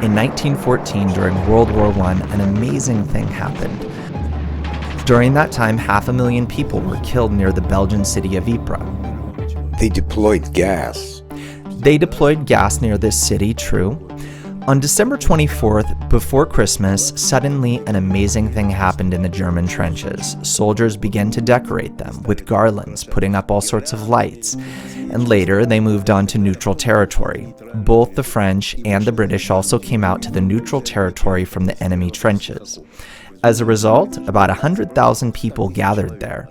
In 1914, during World War I, an amazing thing happened. During that time, 500,000 people were killed near the Belgian city of Ypres. They deployed gas. They deployed gas near this city, true. On December 24th, before Christmas, suddenly an amazing thing happened in the German trenches. Soldiers began to decorate them with garlands, putting up all sorts of lights. And later, they moved on to neutral territory. Both the French and the British also came out to the neutral territory from the enemy trenches. As a result, about 100,000 people gathered there.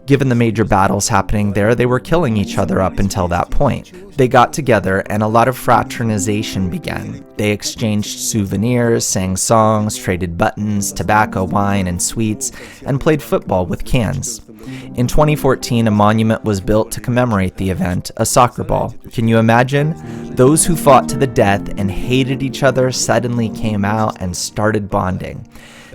Given the major battles happening there, they were killing each other up until that point. They got together and a lot of fraternization began. They exchanged souvenirs, sang songs, traded buttons, tobacco, wine, and sweets, and played football with cans. In 2014, a monument was built to commemorate the event, a soccer ball. Can you imagine? Those who fought to the death and hated each other suddenly came out and started bonding.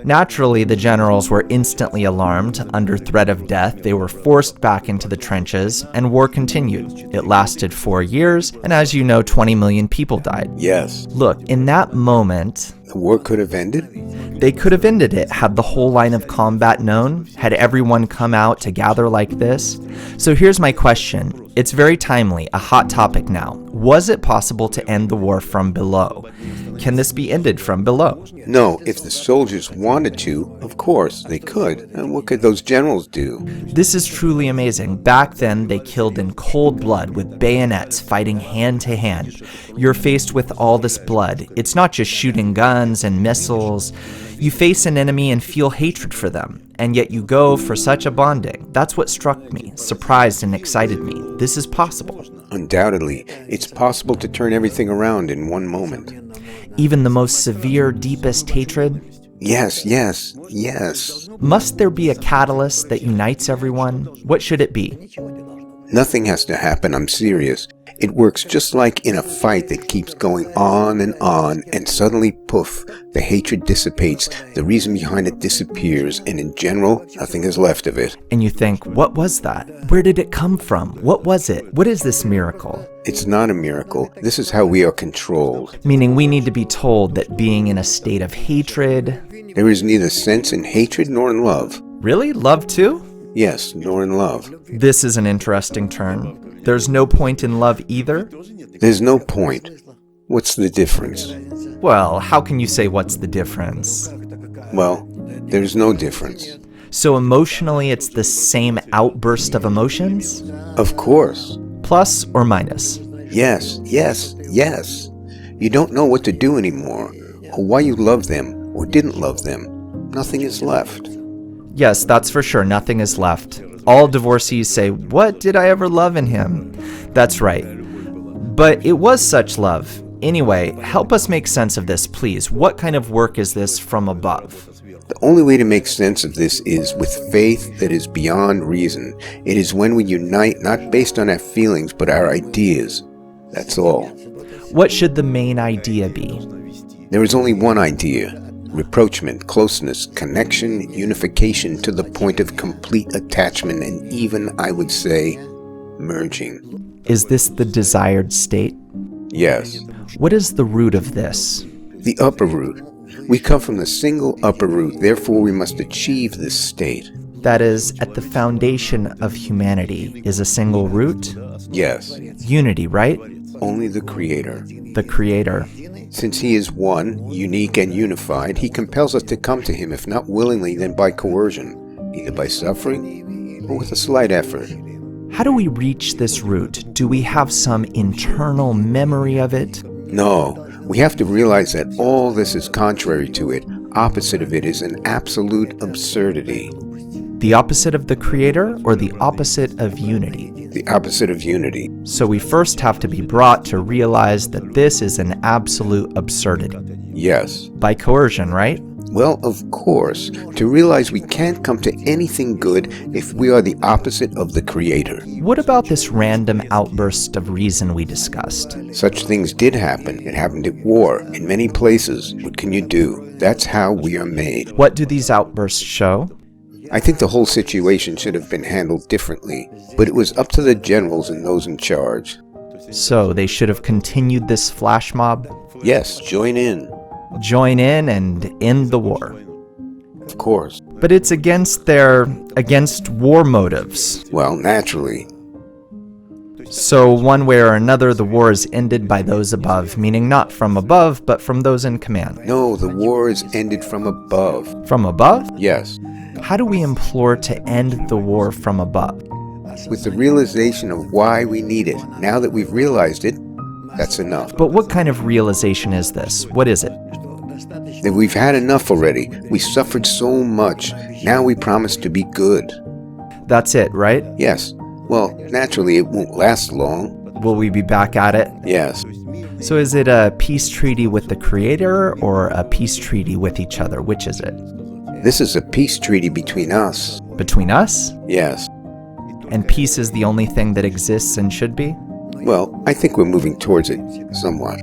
Naturally, the generals were instantly alarmed. Under threat of death, they were forced back into the trenches, and war continued. It lasted 4 years, and as you know, 20 million people died. Yes. Look, in that moment, The war could have ended? they could have ended it had the whole line of combat known, had everyone come out to gather like this. So here's my question. It's very timely, a hot topic now. Was it possible to end the war from below? Can this be ended from below? No, if the soldiers wanted to, of course, they could. And what could those generals do? This is truly amazing. Back then, they killed in cold blood with bayonets, fighting hand to hand. You're faced with all this blood. It's not just shooting guns and missiles. You face an enemy and feel hatred for them, and yet you go for such a bonding. That's what struck me, surprised and excited me. This is possible. Undoubtedly, it's possible to turn everything around in one moment. Even the most severe, deepest hatred? Yes, yes, yes. Must there be a catalyst that unites everyone? What should it be? Nothing has to happen, I'm serious. It works just like in a fight that keeps going on, and suddenly, poof, the hatred dissipates, the reason behind it disappears, and in general, nothing is left of it. And you think, what was that? Where did it come from? What was it? What is this miracle? It's not a miracle. This is how we are controlled. Meaning we need to be told that being in a state of hatred... There is neither sense in hatred nor in love. Really? Love too? Yes, nor in love. This is an interesting turn. There's no point in love either? There's no point. What's the difference? Well, how can you say what's the difference? Well, there's no difference. So emotionally, it's the same outburst of emotions? Of course. Plus or minus? Yes, yes, yes. You don't know what to do anymore, or why you love them or didn't love them. Nothing is left. Yes, that's for sure. Nothing is left. All divorcees say, what did I ever love in him? That's right. But it was such love. Anyway, help us make sense of this, please. What kind of work is this from above? The only way to make sense of this is with faith that is beyond reason. It is when we unite not based on our feelings but our ideas. That's all. What should the main idea be? There is only one idea. Rapprochement, closeness, connection, unification to the point of complete attachment, and even, I would say, merging. Is this the desired state? Yes. What is the root of this? The upper root. We come from the single upper root, therefore we must achieve this state. That is, at the foundation of humanity is a single root? Yes. Unity, right? Only the Creator. The Creator. Since He is one, unique and unified, He compels us to come to Him, if not willingly, then by coercion, either by suffering or with a slight effort. How do we reach this root? Do we have some internal memory of it? No, we have to realize that all this is contrary to it. Opposite of it is an absolute absurdity. The opposite of the Creator or the opposite of unity? The opposite of unity. So we first have to be brought to realize that this is an absolute absurdity. Yes. By coercion, right? Well, of course, to realize we can't come to anything good if we are the opposite of the Creator. What about this random outburst of reason we discussed? Such things did happen. It happened at war, in many places. What can you do? That's how we are made. What do these outbursts show? I think the whole situation should have been handled differently, but it was up to the generals and those in charge. So they should have continued this flash mob? Yes, join in. join in and end the war. Of course. But it's against war motives. Well, naturally. So one way or another, the war is ended by those above, meaning not from above, but from those in command. No, the war is ended from above. From above? Yes. How do we implore to end the war from above? With the realization of why we need it. Now that we've realized it, that's enough. But what kind of realization is this? What is it? That we've had enough already. We suffered so much. Now we promise to be good. That's it, right? Yes. Well, naturally, it won't last long. Will we be back at it? Yes. So is it a peace treaty with the Creator or a peace treaty with each other? Which is it? This is a peace treaty between us. Between us? Yes. And peace is the only thing that exists and should be? Well, I think we're moving towards it somewhat.